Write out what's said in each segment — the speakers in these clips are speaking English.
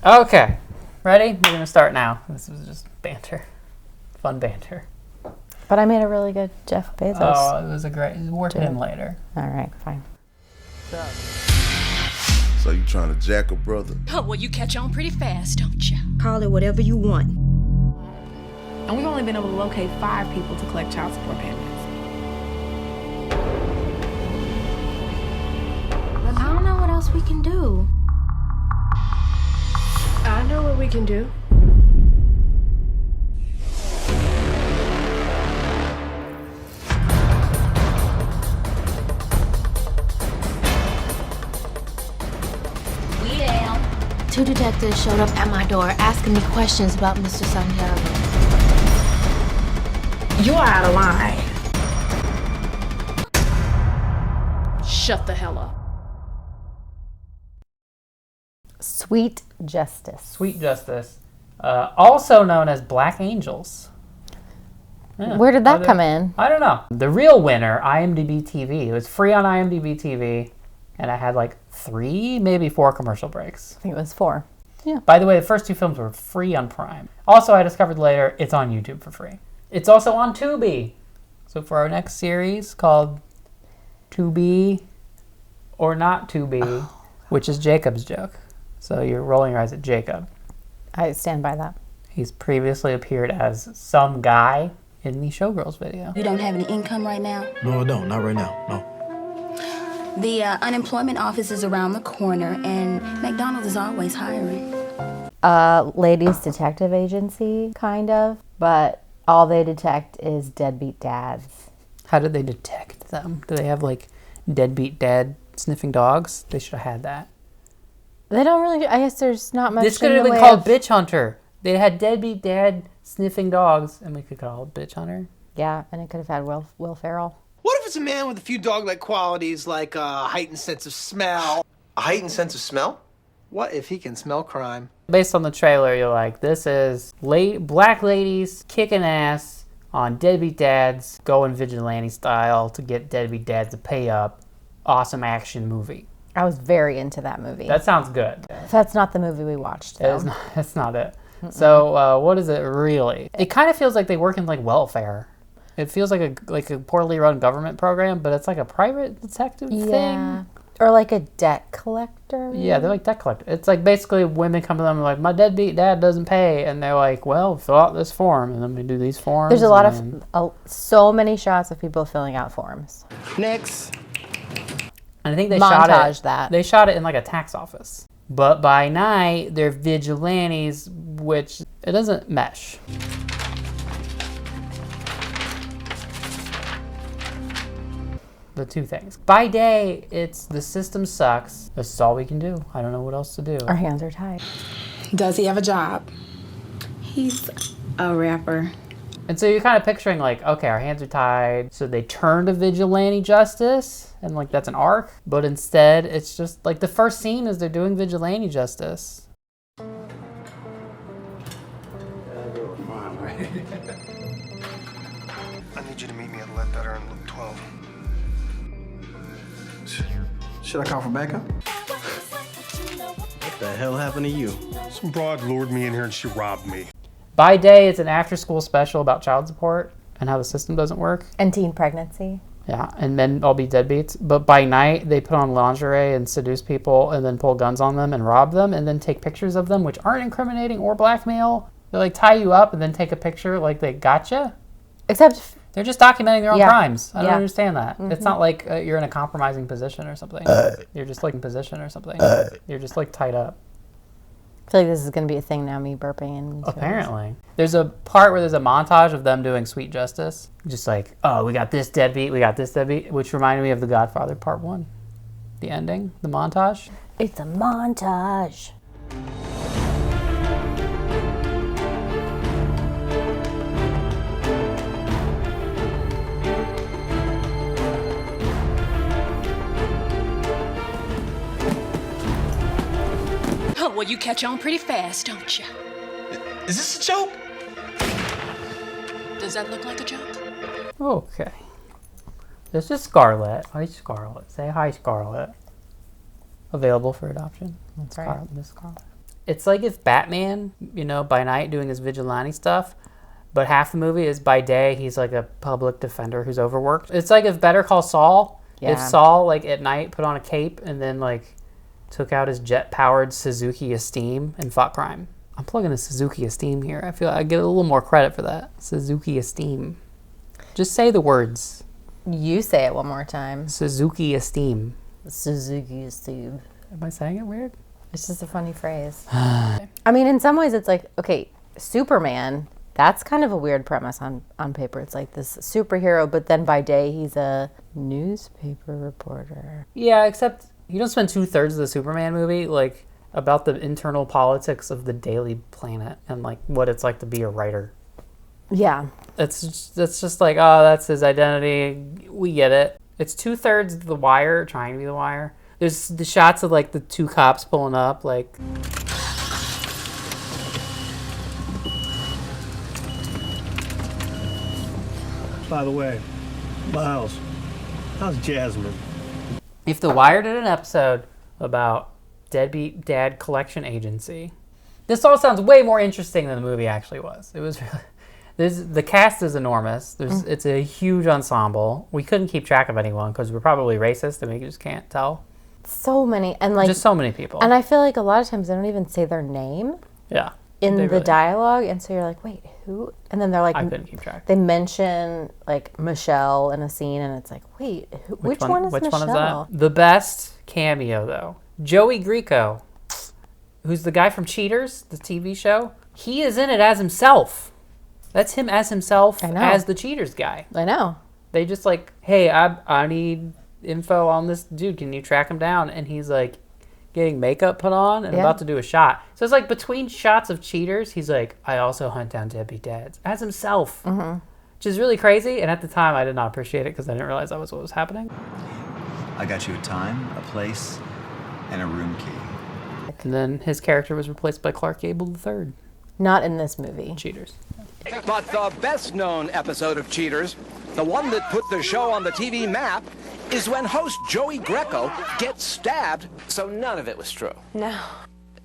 Okay, ready? We're gonna start now. This was just banter, fun banter. But I made a really good Jeff Bezos. Oh, it was a great. We'll work him later. All right, fine. So you trying to jack a brother? Oh, well, you catch on pretty fast, don't you? Call it whatever you want. And we've only been able to locate 5 people to collect child support payments. I don't know what else we can do. I know what we can do. We down. 2 detectives showed up at my door asking me questions about Mr. Santiago. You are out of line. Shut the hell up. Sweet Justice. Sweet Justice, also known as Black Angels. Yeah. Where did that come in? I don't know. The real winner, IMDb TV. It was free on IMDb TV, and I had like 3, maybe 4 commercial breaks. I think it was 4. Yeah. By the way, the first 2 films were free on Prime. Also, I discovered later, it's on YouTube for free. It's also on Tubi. So for our next series called To Be or Not To Be, which is Jacob's joke. So you're rolling your eyes at Jacob. I stand by that. He's previously appeared as some guy in the Showgirls video. You don't have any income right now? No, I don't. Not right now. No. The unemployment office is around the corner, and McDonald's is always hiring. Ladies detective agency, kind of. But all they detect is deadbeat-dads. How did they detect them? Do they have like deadbeat-dad sniffing dogs? They should have had that. They don't really, I guess there's not much. This could have been called Bitch Hunter. They had deadbeat-dad sniffing dogs, and we could call it Bitch Hunter. Yeah, and it could have had Will Ferrell. What if it's a man with a few dog-like qualities, like a heightened sense of smell? A heightened sense of smell? What if he can smell crime? Based on the trailer, you're like, this is black ladies kicking ass on deadbeat dads, going vigilante style to get deadbeat dads to pay up. Awesome action movie. I was very into that movie. That sounds good. That's not the movie we watched, though. That's not it. So what is it really? It kind of feels like they work in like welfare. It feels like a poorly run government program, but it's like a private detective thing. Or like a debt collector. Yeah, they're like debt collector. It's like basically women come to them and like, my deadbeat dad doesn't pay, and they're like, well, fill out this form, and then we do these forms. There's a lot of so many shots of people filling out forms. Next. And I think they They shot it in like a tax office. But by night, they're vigilantes, which it doesn't mesh. The 2 things. By day, it's the system sucks. This is all we can do. I don't know what else to do. Our hands are tied. Does he have a job? He's a rapper. And so you're kind of picturing like, okay, our hands are tied. So they turn to vigilante justice, and like that's an arc. But instead, it's just like the first scene is they're doing vigilante justice. I need you to meet me at Ledbetter in Loop 12. Should I call for backup? What the hell happened to you? Some broad lured me in here and she robbed me. By day, it's an after-school special about child support and how the system doesn't work. And teen pregnancy. Yeah, and men all be deadbeats. But by night, they put on lingerie and seduce people and then pull guns on them and rob them and then take pictures of them, which aren't incriminating or blackmail. They like tie you up and then take a picture like they gotcha. Except they're just documenting their own crimes. I don't understand that. Mm-hmm. It's not like you're in a compromising position or something. You're just like in position or something. You're just like tied up. I feel like this is going to be a thing now, me burping. And apparently. There's a part where there's a montage of them doing Sweet Justice. Just like, oh, we got this deadbeat, which reminded me of The Godfather Part 1. The ending, the montage. It's a montage. Oh, well, you catch on pretty fast, don't you? Is this a joke? Does that look like a joke? Okay. This is Scarlett. Hi, Scarlett. Say hi, Scarlett. Available for adoption. That's right. Miss Scarlett. It's like if Batman, by night doing his vigilante stuff, but half the movie is by day he's like a public defender who's overworked. It's like if Better Call Saul, if Saul like at night put on a cape and then like took out his jet-powered Suzuki Esteem and fought crime. I'm plugging a Suzuki Esteem here. I feel I get a little more credit for that. Suzuki Esteem. Just say the words. You say it one more time. Suzuki Esteem. Suzuki Esteem. Am I saying it weird? It's just a funny phrase. I mean, in some ways it's like, okay, Superman, that's kind of a weird premise on paper. It's like this superhero, but then by day he's a newspaper reporter. Yeah, except you don't spend 2/3 of the Superman movie like about the internal politics of the Daily Planet and like what it's like to be a writer. Yeah. That's just like, oh, that's his identity. We get it. It's 2/3 of The Wire, trying to be The Wire. There's the shots of like the two cops pulling up, like. By the way, Miles, how's Jasmine? If The Wire did an episode about Deadbeat-Dad collection agency, this all sounds way more interesting than the movie actually was. It was really, the cast is enormous. It's a huge ensemble. We couldn't keep track of anyone because we're probably racist and we just can't tell. So many, and like just so many people. And I feel like a lot of times they don't even say their name. Yeah. In the dialogue, and so you're like, wait, who? And then they're like, I couldn't keep track. They mention like Michelle in a scene, and it's like, wait, which one is Michelle? Which one is that? The best cameo though, Joey Greco, who's the guy from Cheaters, the TV show. He is in it as himself. That's him as himself as the Cheaters guy. I know. They just like, hey, I need info on this dude. Can you track him down? And he's like getting makeup put on and about to do a shot. So it's like between shots of Cheaters, he's like, I also hunt down deadbeat-dads as himself, which is really crazy. And at the time, I did not appreciate it because I didn't realize that was what was happening. I got you a time, a place, and a room key. And then his character was replaced by Clark Gable III. Not in this movie. Cheaters. But the best-known episode of Cheaters, the one that put the show on the TV map, is when host Joey Greco gets stabbed. So none of it was true? No.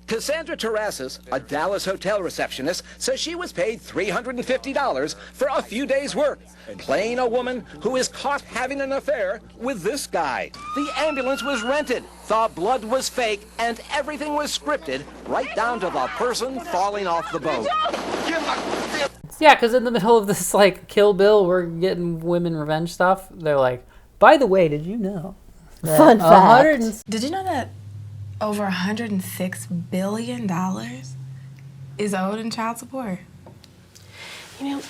Cassandra Terrasses, a Dallas hotel receptionist, says she was paid $350 for a few days' work, playing a woman who is caught having an affair with this guy. The ambulance was rented, the blood was fake, and everything was scripted, right down to the person falling off the boat. Yeah, because in the middle of this, like, Kill Bill, we're getting women revenge stuff. They're like, by the way, did you know? Fun fact. Did you know that over $106 billion is owed in child support? You know,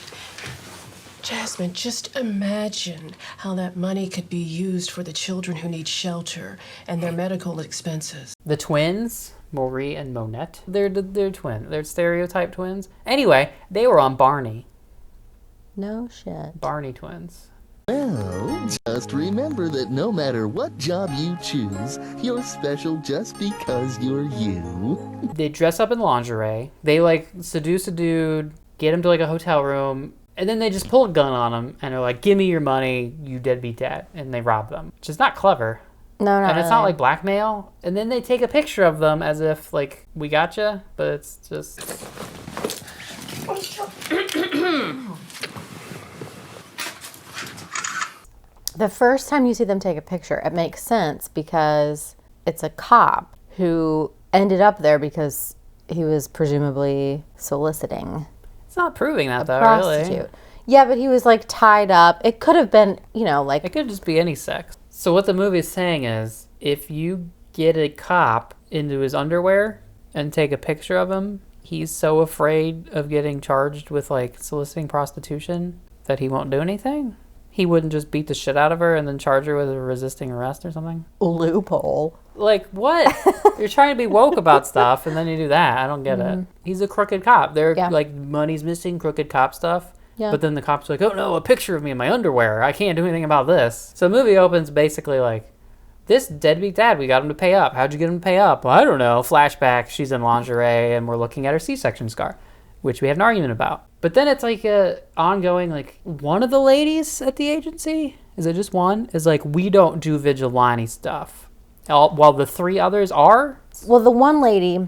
Jasmine, just imagine how that money could be used for the children who need shelter and their medical expenses. The twins, Maury and Monette, they're twins. They're stereotype twins. Anyway, they were on Barney. No shit. Barney twins. Well, just remember that no matter what job you choose, you're special just because you're you. They dress up in lingerie. They, like, seduce a dude, get him to, like, a hotel room, and then they just pull a gun on him, and they're like, give me your money, you deadbeat dad. And they rob them, which is not clever. No, and it's not like blackmail. And then they take a picture of them as if, like, we gotcha, but it's just... The first time you see them take a picture, it makes sense because it's a cop who ended up there because he was presumably soliciting. It's not proving that, though, prostitute. really. Yeah, but he was, like, tied up. It could have been, like... It could just be any sex. So what the movie is saying is, if you get a cop into his underwear and take a picture of him, he's so afraid of getting charged with, like, soliciting prostitution that he won't do anything? He wouldn't just beat the shit out of her and then charge her with a resisting arrest or something? Loophole. Like, what? You're trying to be woke about stuff, and then you do that. I don't get it. He's a crooked cop. They're like, money's missing, crooked cop stuff. Yeah. But then the cop's like, oh no, a picture of me in my underwear. I can't do anything about this. So the movie opens basically like, this deadbeat dad, we got him to pay up. How'd you get him to pay up? Well, I don't know. Flashback, she's in lingerie, and we're looking at her C-section scar, which we had an argument about. But then it's like a ongoing, like, one of the ladies at the agency, is it just one? Is like, we don't do vigilante stuff. While the three others are? Well, the one lady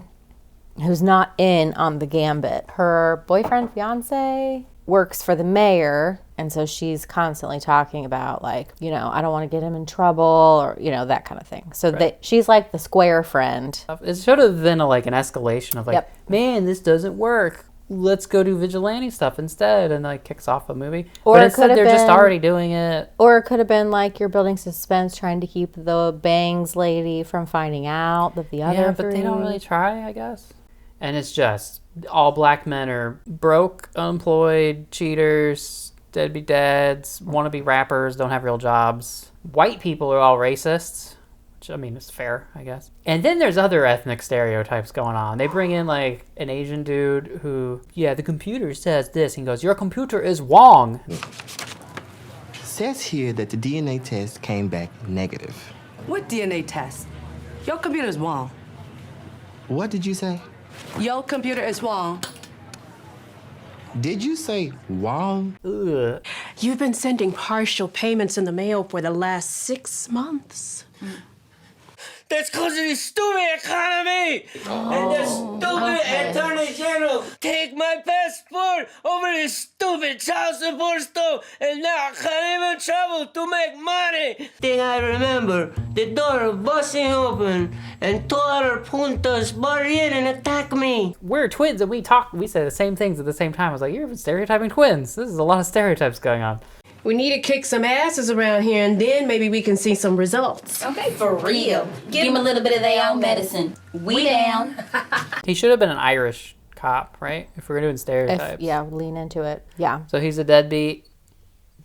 who's not in on the gambit. Her boyfriend, fiance, works for the mayor, and so she's constantly talking about, like, you know, I don't want to get him in trouble, or, you know, that kind of thing. So she's like the square friend. It should have been like an escalation of like, man, this doesn't work. Let's go do vigilante stuff instead, and like kicks off a movie. Or but instead they're just already doing it. Or it could have been like you're building suspense, trying to keep the bangs lady from finding out that the other but they don't really try, I guess. And it's just all black men are broke, unemployed, cheaters, deadbeat dads, wannabe rappers, don't have real jobs. White people are all racists, which, I mean, is fair, I guess. And then there's other ethnic stereotypes going on. They bring in like an Asian dude who, yeah, the computer says this. He goes, your computer is wrong. Says here that the DNA test came back negative. What DNA test? Your computer is wrong. What did you say? Your computer is wrong. Did you say wrong? Ugh. You've been sending partial payments in the mail for the last 6 months. That's because of the stupid economy and the stupid attorney general take my passport over this stupid child support stuff, and now I can't even travel to make money. Then I remember the door busting open and two other puntas barred in and attacked me. We're twins and we say the same things at the same time. I was like, you're stereotyping twins. This is a lot of stereotypes going on. We need to kick some asses around here, and then maybe we can see some results. Okay, for real. Give them a little bit of their own medicine. We down. He should have been an Irish cop, right? If we're doing stereotypes. Lean into it. Yeah. So he's a deadbeat.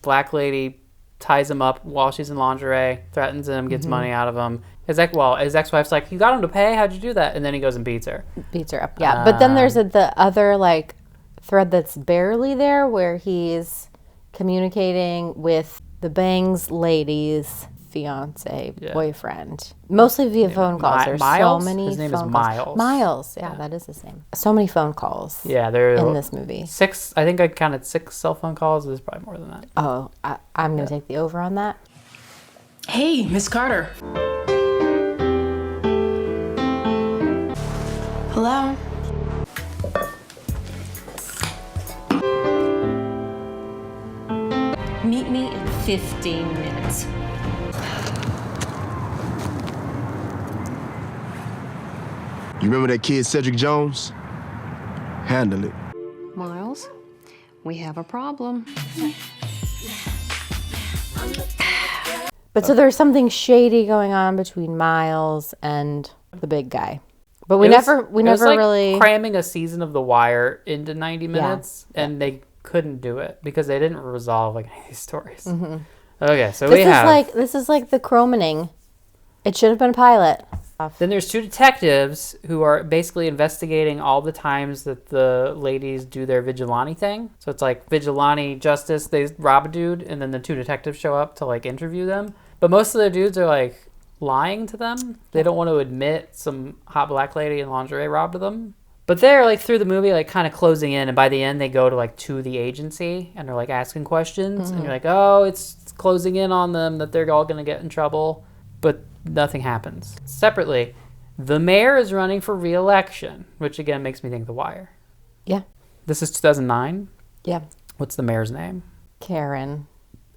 Black lady ties him up while she's in lingerie, threatens him, gets money out of him. His ex-wife's like, you got him to pay? How'd you do that? And then he goes and beats her. Beats her up, yeah. But then there's the other, like, thread that's barely there where he's communicating with the bangs lady's fiance, boyfriend, mostly via phone calls. There's Miles? so many his name phone is calls. Miles. Miles, yeah, that is his name. So many phone calls. Yeah, they're in this movie. 6. I think I counted 6 cell phone calls. There's probably more than that. Oh, I'm gonna take the over on that. Hey, Miss Carter. Hello? Meet me in 15 minutes. You remember that kid, Cedric Jones? Handle it. Miles, we have a problem. But so there's something shady going on between Miles and the big guy. But we never like really cramming a season of The Wire into 90 minutes, and they couldn't do it because they didn't resolve like any of these stories. Mm-hmm. Okay, so this is like the Cromaning. It should have been a pilot. Then there's 2 detectives who are basically investigating all the times that the ladies do their vigilante thing. So it's like vigilante justice, they rob a dude, and then the 2 detectives show up to like interview them. But most of the dudes are like lying to them. They don't want to admit some hot black lady in lingerie robbed them. But they're like through the movie, like kind of closing in, and by the end they go to the agency and they're like asking questions, and you're like, oh, it's closing in on them that they're all gonna get in trouble, but nothing happens. Separately, the mayor is running for re-election, which again makes me think The Wire. Yeah. This is 2009. Yeah. What's the mayor's name? Karen.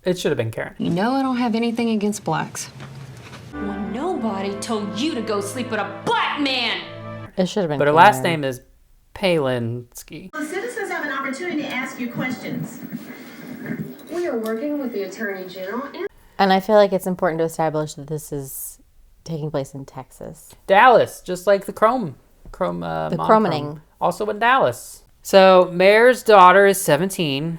It should have been Karen. You know I don't have anything against blacks. Well, nobody told you to go sleep with a black man. It should have been. But her last name is Palinski. The citizens have an opportunity to ask you questions. We are working with the Attorney General. And I feel like it's important to establish that this is taking place in Texas. Dallas, just like the Cromaning. Also in Dallas. So Mayor's daughter is 17,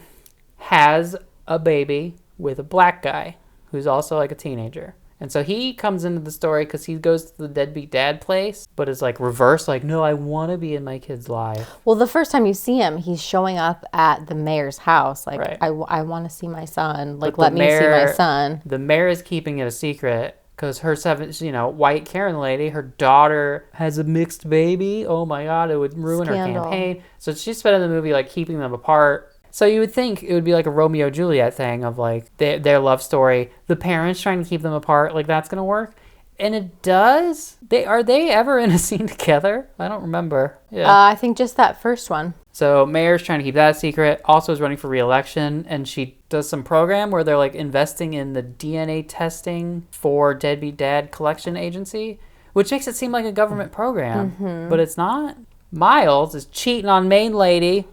has a baby with a black guy who's also like a teenager. And so he comes into the story because he goes to the Deadbeat-Dad place, but is like reverse, like, no, I want to be in my kid's life. Well, the first time you see him, he's showing up at the mayor's house. Like, right. I want to see my son. Like, let me see my son. The mayor is keeping it a secret because her white Karen lady, her daughter has a mixed baby. Oh my God, it would ruin her campaign. So she's spending the movie like keeping them apart. So you would think it would be like a Romeo-Juliet thing of like their love story. The parents trying to keep them apart, like that's going to work. And it does? Are they ever in a scene together? I don't remember. Yeah. I think just that first one. So Mayor's trying to keep that a secret. Also is running for re-election, and she does some program where they're like investing in the DNA testing for Deadbeat-Dad collection agency, which makes it seem like a government program, but it's not. Miles is cheating on main lady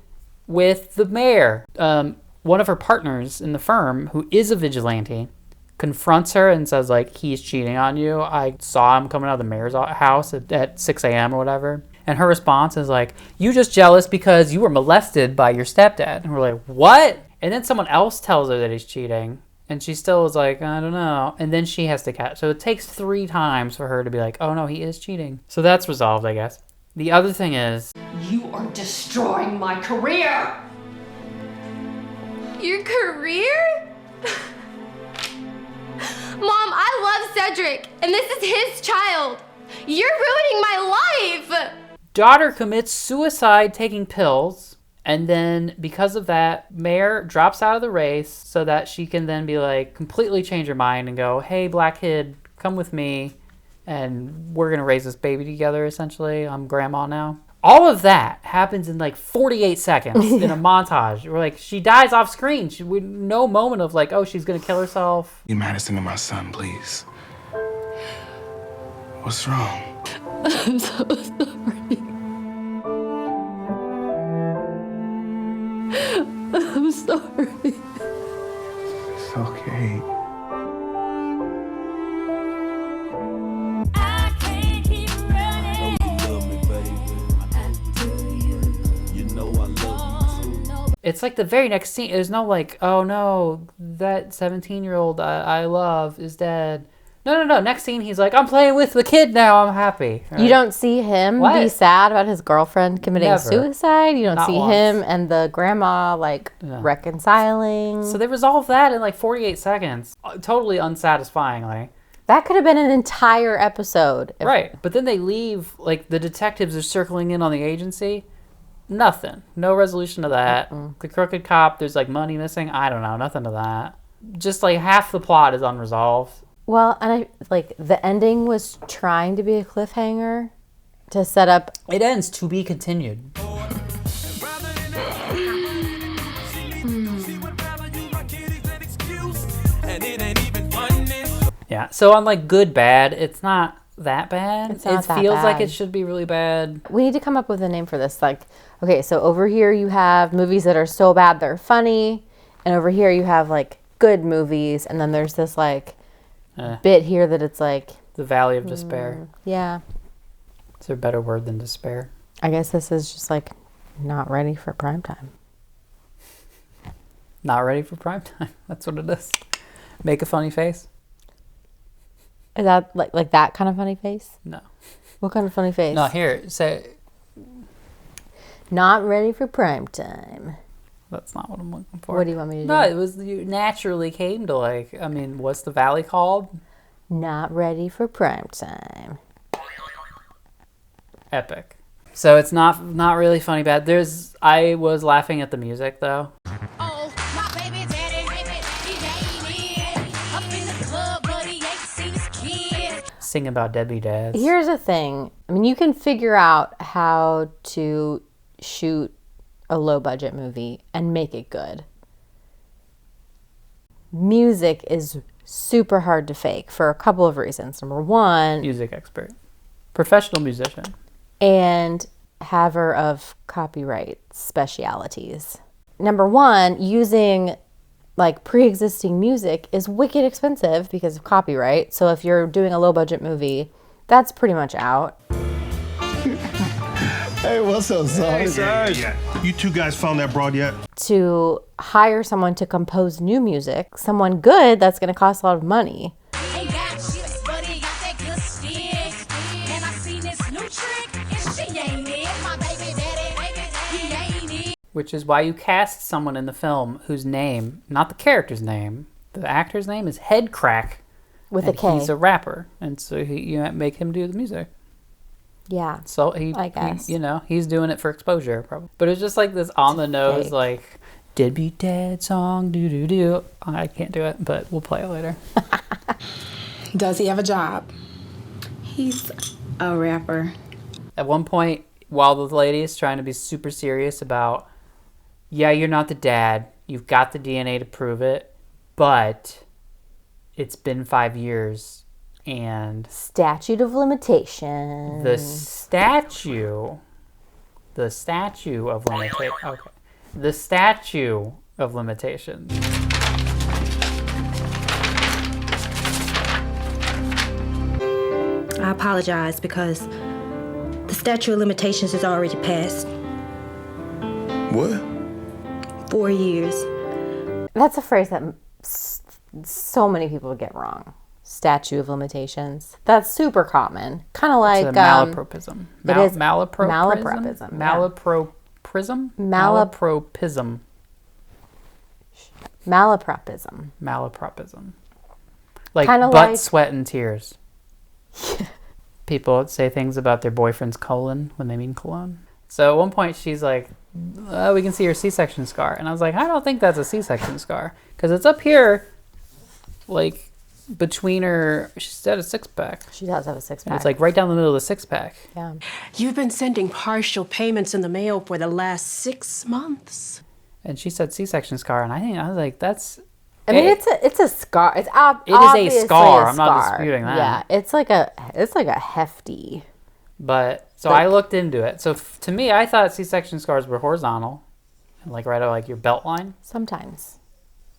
with the mayor. One of her partners in the firm, who is a vigilante, confronts her and says, like, he's cheating on you. I saw him coming out of the mayor's house at 6 a.m. or whatever. And her response is like, you just jealous because you were molested by your stepdad. And we're like, what? And then someone else tells her that he's cheating. And she still is like, I don't know. And then she has to catch. So it takes 3 times for her to be like, oh no, he is cheating. So that's resolved, I guess. The other thing is, You are destroying my career! Your career? Mom, I love Cedric, and this is his child. You're ruining my life! daughter commits suicide taking pills. And then because of that, Mayor drops out of the race so that she can then be like, completely change her mind and go, hey, black kid, come with me. And we're going to raise this baby together, essentially. I'm grandma now. All of that happens in like 48 seconds in a montage. We're like, she dies off screen. No moment of like, oh, she's going to kill herself. You Madison to my son, please. What's wrong? I'm so sorry. I'm sorry. It's okay. It's like the very next scene. There's no like, oh no, that 17-year-old I love is dead. No. Next scene, he's like, I'm playing with the kid now. I'm happy. Right? You don't see him be sad about his girlfriend committing suicide. You don't Not see once. him and the grandma like reconciling. So they resolve that in like 48 seconds. Totally unsatisfyingly. That could have been an entire episode. Right. But then they leave, like the detectives are circling in on the agency. Nothing. No resolution to that. The crooked cop, there's like money missing. I don't know. Nothing to that. Just like half the plot is unresolved. Well, and I like the ending was trying to be a cliffhanger to set up. It ends to be continued. Yeah. So on like good bad, it's not that bad. It's not it that feels like bad. it should be really bad. We need to come up with a name for this. Like, okay, so over here you have movies that are so bad they're funny, and over here you have like good movies, and then there's this like bit here that it's like the valley of despair. Yeah. Is there a better word than despair? I guess this is just like not ready for prime time. Not ready for prime time. That's what it is. Make a funny face. Is that like that kind of funny face? No. What kind of funny face? No, here, say. Not ready for prime time. That's not what I'm looking for. What do you want me to do? No, it was, you naturally came to like, I mean, what's the valley called? Not ready for prime time. Epic. So it's not really funny bad. I was laughing at the music though. Sing about Deadbeat-Dads. Here's the thing. I mean, you can figure out how to shoot a low budget movie and make it good. Music is super hard to fake for a couple of reasons. Number one, music expert, professional musician, and haver of copyright specialities. Number one, using like pre-existing music is wicked expensive because of copyright. So if you're doing a low budget movie, that's pretty much out. Hey, what's up, Sarge? Hey, Sarge. You two guys found that broad yet? To hire someone to compose new music, someone good, that's going to cost a lot of money. Which is why you cast someone in the film whose name, not the character's name, the actor's name is Head Crack. With a K. He's a rapper, and so you make him do the music. Yeah. So I guess. He's doing it for exposure, probably. But it's just like this on the nose, fake. like Deadbeat-Dad song, do do do. I can't do it, but we'll play it later. Does he have a job? He's a rapper. At one point, while the lady is trying to be super serious about, yeah, you're not the dad. You've got the DNA to prove it, but it's been 5 years, and Statute of limitations. the statue of limitations. Okay, the statue of limitations. I apologize because the statute of limitations is already passed. What? 4 years. That's a phrase that so many people get wrong. Statute of limitations. That's super common. Kind of like It's a malapropism. It is malapropism. Malapropism. Malapropism. Malapropism. Malapropism. Like Kinda butt, like- sweat, and tears. People say things about their boyfriend's colon when they mean cologne. So at one point she's like, we can see her C-section scar. And I was like, I don't think that's a C-section scar. Because it's up here, like, between her, she's got a six-pack. She does have a six-pack. And it's like right down the middle of the six-pack. Yeah. You've been sending partial payments in the mail for the last 6 months. And she said C-section scar. And I was like, that's... I mean, it's a scar. It is a scar. I'm not disputing that. Yeah, it's like a hefty. But so I looked into it. So to me, I thought C-section scars were horizontal, and like right at like your belt line. Sometimes.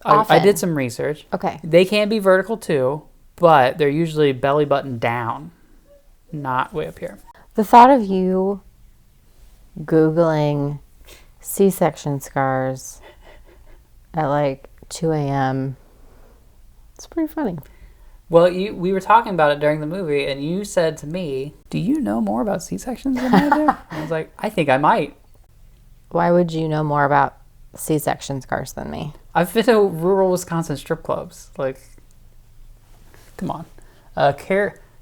I did some research. Okay. They can be vertical too, but they're usually belly button down, not way up here. The thought of you Googling C-section scars at like 2 a.m. It's pretty funny. Well, we were talking about it during the movie, and you said to me, do you know more about C-sections than I do? I was like, I think I might. Why would you know more about C-section scars than me? I've been to rural Wisconsin strip clubs. Like, come on.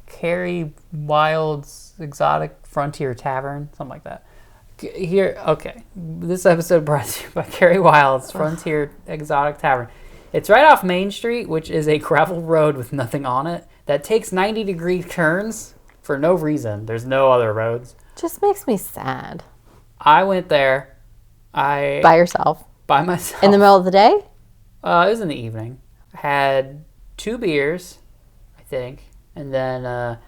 Carrie Wild's Exotic Frontier Tavern, something like that. Here, okay. This episode brought to you by Carrie Wild's Frontier Exotic Tavern. It's right off Main Street, which is a gravel road with nothing on it that takes 90-degree turns for no reason. There's no other roads. Just makes me sad. I went there. By yourself? By myself. In the middle of the day? It was in the evening. I had 2 beers, I think, and then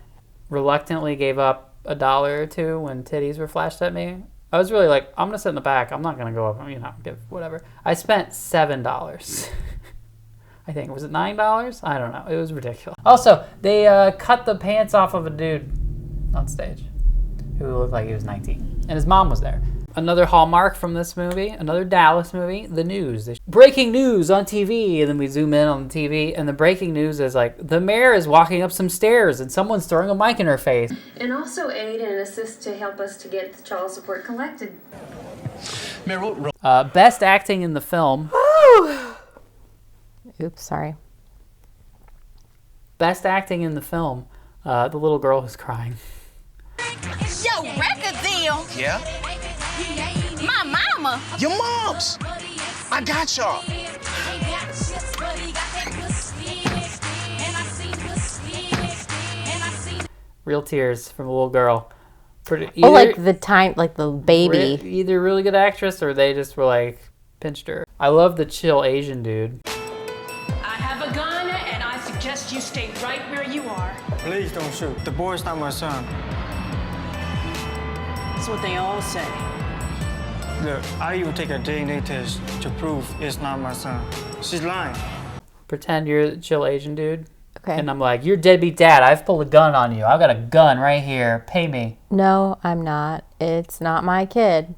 reluctantly gave up $1 or $2 when titties were flashed at me. I was really like, I'm going to sit in the back. I'm not going to go up, give whatever. I spent $7. I think. Was it $9? I don't know. It was ridiculous. Also, they cut the pants off of a dude on stage who looked like he was 19. And his mom was there. Another hallmark from this movie, another Dallas movie, the news. Breaking news on TV, and then we zoom in on the TV, and the breaking news is like, the mayor is walking up some stairs, and someone's throwing a mic in her face. And also aid and assist to help us to get the child support collected. Best acting in the film. Oops, sorry. Best acting in the film. The little girl who's crying. Yo, record deal. Yeah? My mama. Your mom's! I got y'all. Real tears from a little girl. Like the baby. Either really good actress or they just were like, pinched her. I love the chill Asian dude. I have a gun, and I suggest you stay right where you are. Please don't shoot. The boy's not my son. That's what they all say. Look, I even take a DNA test to prove it's not my son. She's lying. Pretend you're the chill Asian dude. Okay. And I'm like, you're Deadbeat-Dad. I've pulled a gun on you. I've got a gun right here. Pay me. No, I'm not. It's not my kid.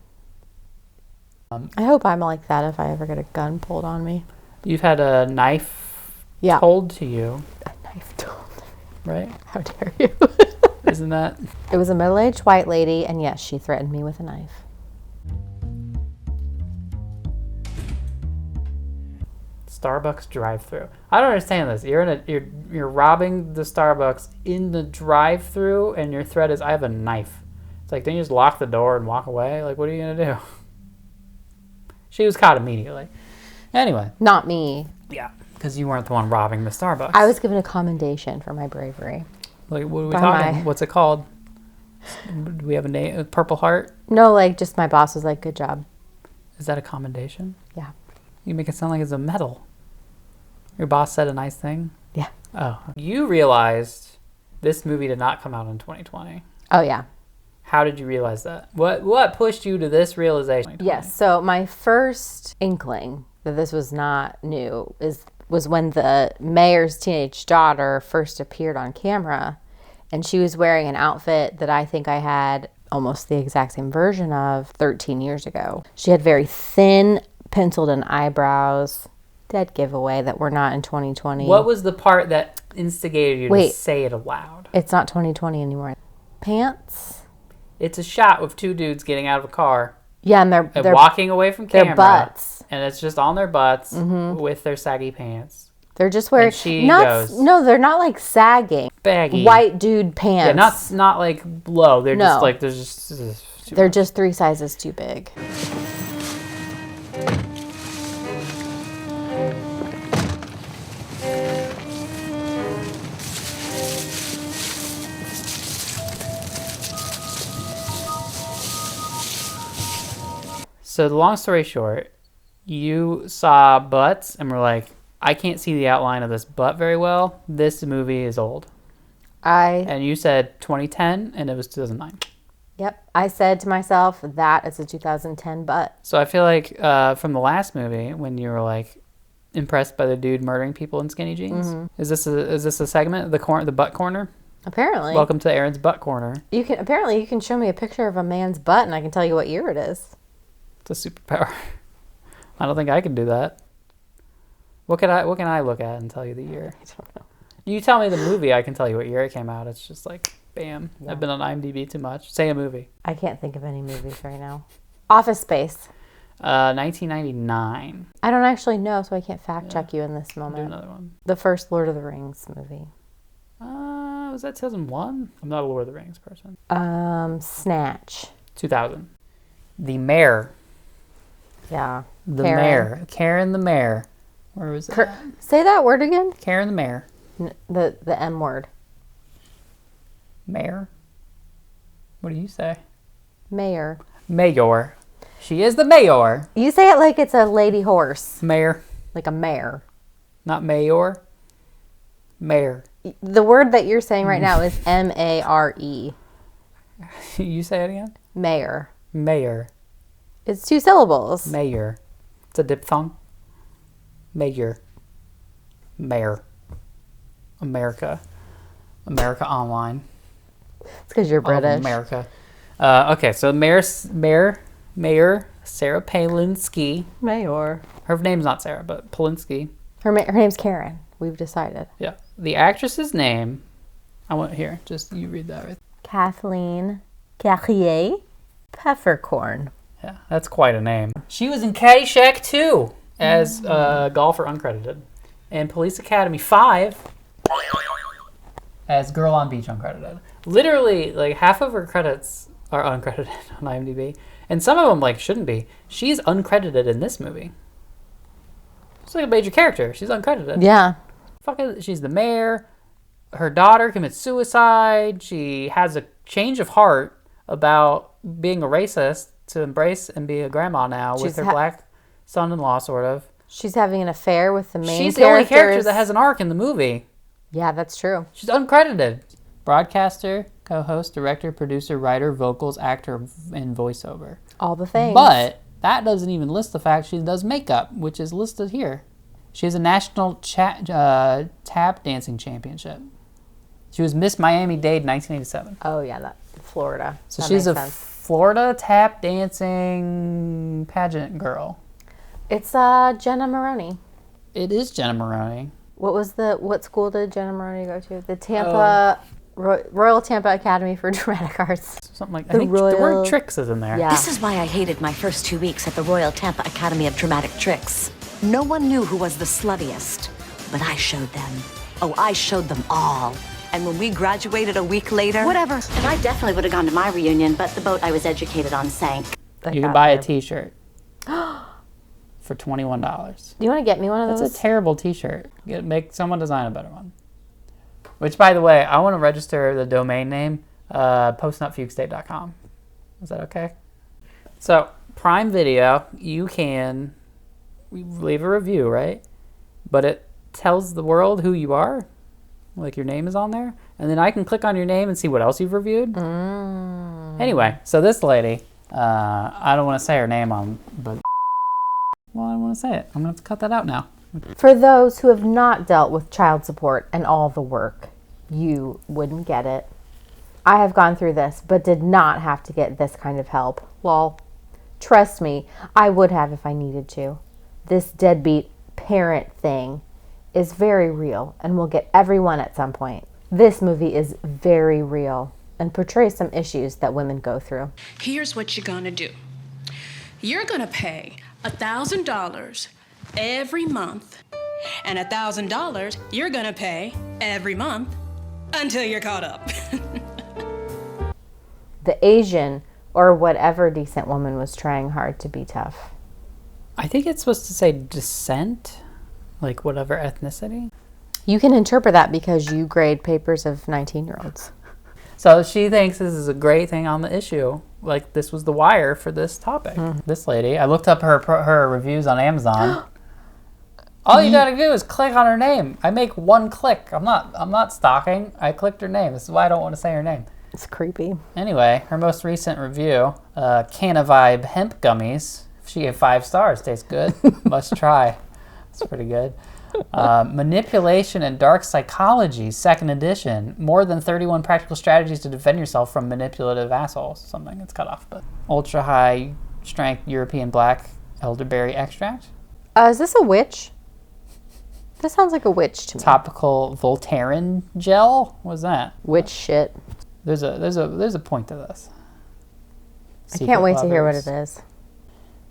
I hope I'm like that if I ever get a gun pulled on me. You've had a knife told to you. A knife told. Right? How dare you? Isn't that? It was a middle-aged white lady, and yes, she threatened me with a knife. Starbucks drive-thru. I don't understand this. You're robbing the Starbucks in the drive-thru, and your threat is, I have a knife. It's like, then you just lock the door and walk away? Like, what are you gonna do? She was caught immediately. Anyway. Not me. Yeah, because you weren't the one robbing the Starbucks. I was given a commendation for my bravery. Like, what are we By talking? my- What's it called? Do we have a name? A Purple Heart? No, like, just my boss was like, good job. Is that a commendation? Yeah. You make it sound like it's a medal. Your boss said a nice thing? Yeah. Oh. You realized this movie did not come out in 2020. Oh, yeah. How did you realize that? What pushed you to this realization? Yes. So my first inkling that this was not new was when the mayor's teenage daughter first appeared on camera, and she was wearing an outfit that I think I had almost the exact same version of 13 years ago. She had very thin, penciled-in eyebrows. Dead giveaway that we're not in 2020. What was the part that instigated you to say it aloud? It's not 2020 anymore. Pants? It's a shot with two dudes getting out of a car. Yeah, and they're walking away from camera. Their butts. And it's just on their butts with their saggy pants. They're just wearing... And she goes... No, they're not like sagging. Baggy. White dude pants. Yeah, not like low. They're just like... They're just 3 sizes too big. So the long story short, you saw butts and were like, I can't see the outline of this butt very well. This movie is old. And you said 2010 and it was 2009. Yep. I said to myself, that is a 2010 butt. So I feel like from the last movie, when you were like impressed by the dude murdering people in skinny jeans, is this a segment, the butt corner? Apparently. Welcome to Aaron's butt corner. You can show me a picture of a man's butt and I can tell you what year it is. It's a superpower. I don't think I can do that. What can I look at and tell you the year? I don't know. You tell me the movie, I can tell you what year it came out. It's just like, bam. Yeah. I've been on IMDb too much. Say a movie. I can't think of any movies right now. Office Space. 1999. I don't actually know, so I can't fact check you in this moment. Do another one. The first Lord of the Rings movie. Was that 2001? I'm not a Lord of the Rings person. Snatch. 2000. The Mayor. Yeah. The Mayor. Karen the Mayor. Where was that? Say that word again. Karen the Mayor. The M word. Mayor. What do you say? Mayor. Mayor. She is the mayor. You say it like it's a lady horse. Mayor. Like a mare. Not mayor. Mayor. The word that you're saying right now is M-A-R-E. You say it again? Mayor. Mayor. It's 2 syllables. Mayor. It's a diphthong. Mayor. Mayor. America. America Online. It's because you're British. America. Okay, so Mayor Sarah Palinski. Mayor. Her name's not Sarah, but Palinski. Her name's Karen. We've decided. Yeah. The actress's name, I want here, just you read that right. Kathleen Carrier Peppercorn. Yeah, that's quite a name. She was in Caddyshack 2 as golfer uncredited. And Police Academy 5 as Girl on Beach uncredited. Literally, like, half of her credits are uncredited on IMDb. And some of them, like, shouldn't be. She's uncredited in this movie. She's like a major character. She's uncredited. Yeah. She's the mayor. Her daughter commits suicide. She has a change of heart about being a racist to embrace and be a grandma now with her black son-in-law, sort of. She's having an affair with the main character. She's the only character that has an arc in the movie. Yeah, that's true. She's uncredited. Broadcaster, co-host, director, producer, writer, vocals, actor, and voiceover. All the things. But that doesn't even list the fact she does makeup, which is listed here. She has a national tap dancing championship. She was Miss Miami-Dade 1987. Oh, yeah, that Florida. So that she's a sense. Florida tap dancing pageant girl. It's Jenna Maroney. It is Jenna Maroney. What school did Jenna Maroney go to? The Tampa Royal Tampa Academy for Dramatic Arts. Something like that. I think the word tricks is in there. Yeah. This is why I hated my first 2 weeks at the Royal Tampa Academy of Dramatic Tricks. No one knew who was the sluttiest, but I showed them. Oh, I showed them all. And when we graduated a week later... Whatever. And I definitely would have gone to my reunion, but the boat I was educated on sank. You can buy a t-shirt for $21. Do you want to get me one of those? That's a terrible t-shirt. Make someone design a better one. Which, by the way, I want to register the domain name, postnutfuguestate.com. Is that okay? So, Prime Video, you can leave a review, right? But it tells the world who you are. Like your name is on there. And then I can click on your name and see what else you've reviewed. Anyway, so this lady, I don't want to say her name on, but well, I don't want to say it. I'm going to have to cut that out now. For those who have not dealt with child support and all the work, you wouldn't get it. I have gone through this, but did not have to get this kind of help. Lol. Trust me, I would have if I needed to. This deadbeat parent thing is very real and will get everyone at some point. This movie is very real and portrays some issues that women go through. Here's what you're gonna do. You're gonna pay $1,000 every month, and $1,000 you're gonna pay every month until you're caught up. The Asian or whatever decent woman was trying hard to be tough. I think it's supposed to say descent, like whatever ethnicity. You can interpret that because you grade papers of 19-year-olds. So she thinks this is a great thing on the issue. Like this was the wire for this topic. This lady, I looked up her reviews on Amazon. All you gotta do is click on her name. I make one click. I'm not stalking. I clicked her name. This is why I don't want to say her name. It's creepy. Anyway, her most recent review, Canna Vibe hemp gummies. She gave 5 stars. Tastes good. Must try. It's pretty good. Manipulation and Dark Psychology, 2nd edition. More than 31 practical strategies to defend yourself from manipulative assholes. Something it's cut off, but ultra high strength European black elderberry extract. Is this a witch? This sounds like a witch to me. Topical Voltaren gel. What's that? Witch shit. There's a point to this. I can't wait to hear what it is.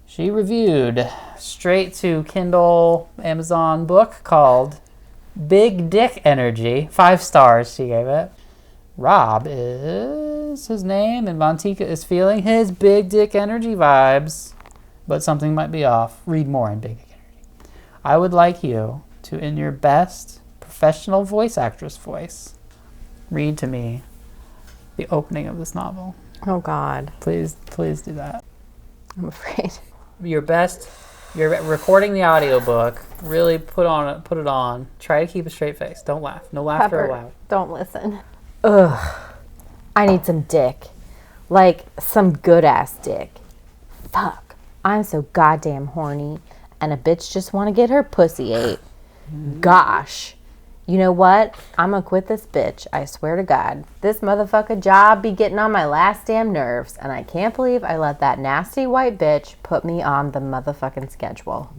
She reviewed straight to Kindle Amazon book called Big Dick Energy. 5 stars she gave it. Rob is his name, and Montika is feeling his big dick energy vibes. But something might be off. Read more in Big Dick Energy. I would like you to, in your best professional voice actress voice, read to me the opening of this novel. Oh God. Please do that. I'm afraid. Your best. You're recording the audiobook. Really put it on. Try to keep a straight face. Don't laugh. No laughter Pepper, allowed. don't listen. Ugh. I need some dick. Like some good ass dick. Fuck. I'm so goddamn horny and a bitch just want to get her pussy ate. Gosh. You know what? I'm gonna quit this bitch. I swear to God. This motherfucker job be getting on my last damn nerves, and I can't believe I let that nasty white bitch put me on the motherfucking schedule.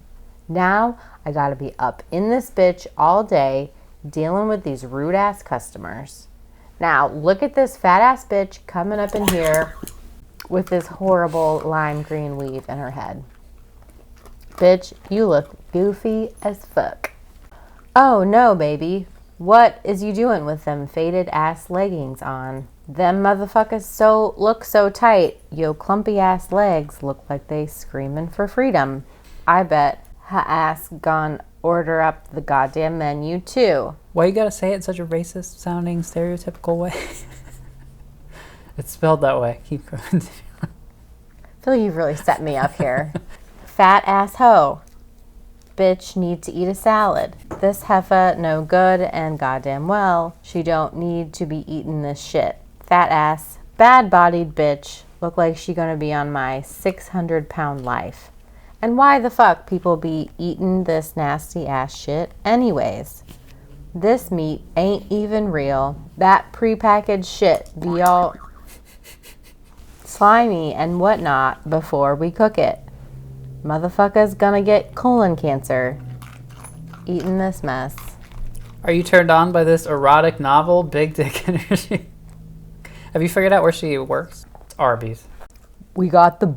Now I gotta be up in this bitch all day dealing with these rude ass customers. Now look at this fat ass bitch coming up in here with this horrible lime green weave in her head. Bitch, you look goofy as fuck. Oh no, baby. What is you doing with them faded ass leggings on? Them motherfuckers look so tight. Yo clumpy ass legs look like they screaming for freedom. I bet ha ass gone order up the goddamn menu too. Why you gotta say it in such a racist sounding stereotypical way? It's spelled that way. Keep going. I feel like you've really set me up here. Fat ass hoe. Bitch need to eat a salad. This heifer no good and goddamn well she don't need to be eating this shit. Fat ass, bad-bodied bitch look like she gonna be on my 600-pound life. And why the fuck people be eating this nasty ass shit anyways? This meat ain't even real. That prepackaged shit be all slimy and whatnot before we cook it. Motherfucker's gonna get colon cancer eating this mess. Are you turned on by this erotic novel, Big Dick Energy? Have you figured out where she works? It's Arby's. We got the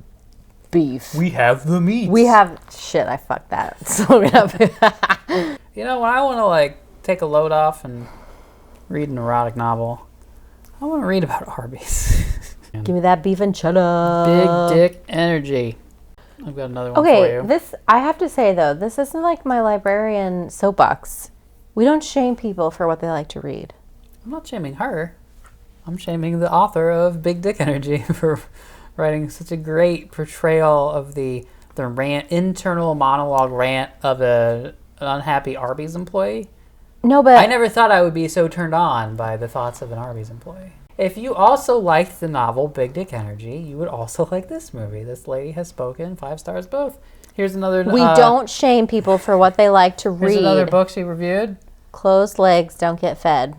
beef. We have the meat. We have... Shit, I fucked that slogan up. You know, when I want to, like, take a load off and read an erotic novel, I want to read about Arby's. Give me that beef and cheddar. Big Dick Energy. I've got another one for you. Okay, this, I have to say though, this isn't like my librarian soapbox. We don't shame people for what they like to read. I'm not shaming her. I'm shaming the author of Big Dick Energy for writing such a great portrayal of the rant, internal monologue rant of an unhappy Arby's employee. No, but I never thought I would be so turned on by the thoughts of an Arby's employee. If you also liked the novel Big Dick Energy, you would also like this movie. This lady has spoken. 5 stars both. Here's another... We don't shame people for what they like to read. Here's another book she reviewed. Closed legs don't get fed.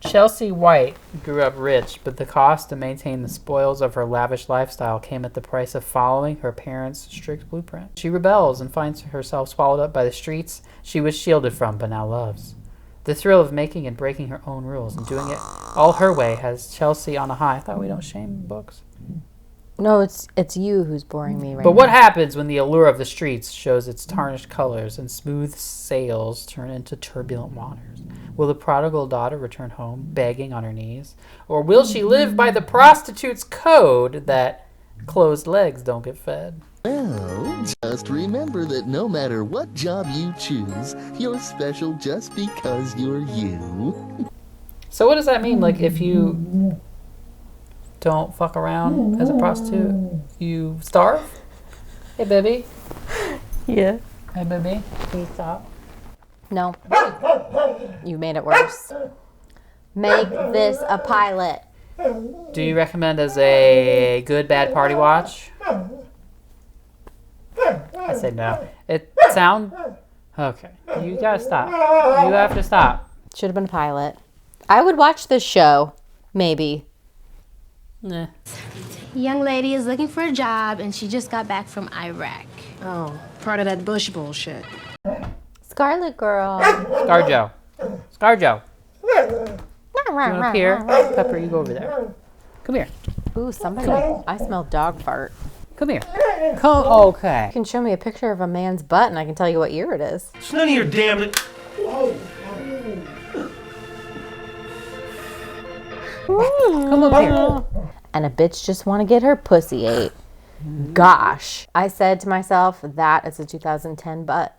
Chelsea White grew up rich, but the cost to maintain the spoils of her lavish lifestyle came at the price of following her parents' strict blueprint. She rebels and finds herself swallowed up by the streets she was shielded from but now loves. The thrill of making and breaking her own rules and doing it all her way has Chelsea on a high. I thought we don't shame books. No, it's you who's boring me right But now. what happens when the allure of the streets shows its tarnished colors and smooth sails turn into turbulent waters? Will the prodigal daughter return home, begging on her knees? Or will she live by the prostitute's code that closed legs don't get fed? Well, just remember that no matter what job you choose, you're special just because you're you. So what does that mean? Like, if you don't fuck around as a prostitute, you starve? Hey, baby. Yeah. Hey, baby. Please stop. No. You made it worse. Make this a pilot. Do you recommend as a good, bad party watch? I say no. It sound... Okay. You gotta stop. You have to stop. Should have been a pilot. I would watch this show. Maybe. Nah. Young lady is looking for a job and she just got back from Iraq. Oh, part of that Bush bullshit. Scarlet Girl. Scarjo. Scarjo. You come up here. Pepper, you go over there. Come here. Ooh, somebody. I smell dog fart. Come here. Come. Okay. You can show me a picture of a man's butt and I can tell you what year it is. It's none of your damn... Come up here. And a bitch just want to get her pussy ate. Gosh. I said to myself, that is a 2010 butt.